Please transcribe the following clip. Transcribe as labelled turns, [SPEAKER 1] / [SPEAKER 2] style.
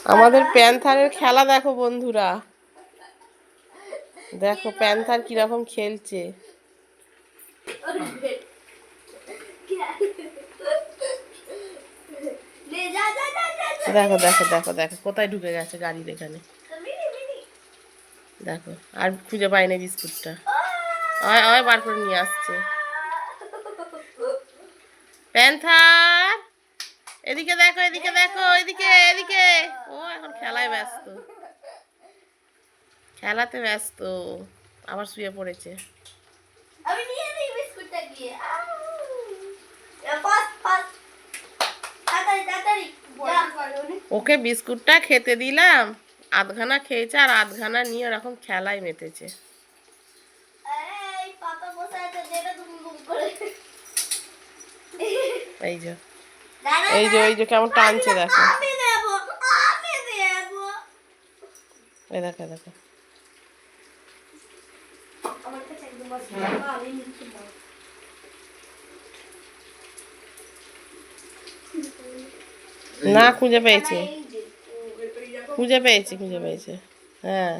[SPEAKER 1] আমাদের প্যান্থারের খেলা দেখো বন্ধুরা, দেখো প্যান্থার কিরকম খেলছে। দেখো দেখো দেখো দেখো কোথায় ঢুকে গেছে গাড়ির এখানে, দেখো আর খুঁজে পাই না বিস্কুটটা, হয় বার করে নিয়ে আসছে। প্যান্থার এদিকে দেখো, এদিকে দেখো, এদিকে এদিকে। ও এখন খেলায় ব্যস্ত, খেলাতে ব্যস্ত, আবার শুয়ে পড়েছে।
[SPEAKER 2] আমি নিয়ে নিই বিস্কুটটা গিয়ে।
[SPEAKER 1] ওকে বিস্কুটটা খেতে দিলাম, আধখানা খেয়েছে আর আধখানা নিয়ে ওরকম খেলায় মেতেছে। এই যে এই যে ওই যে কেমন টানছে দেখো, এই দেখো দেখো। না খুঁজে পেয়েছে, খুঁজে পেয়েছে, খুঁজে পেয়েছে। হ্যাঁ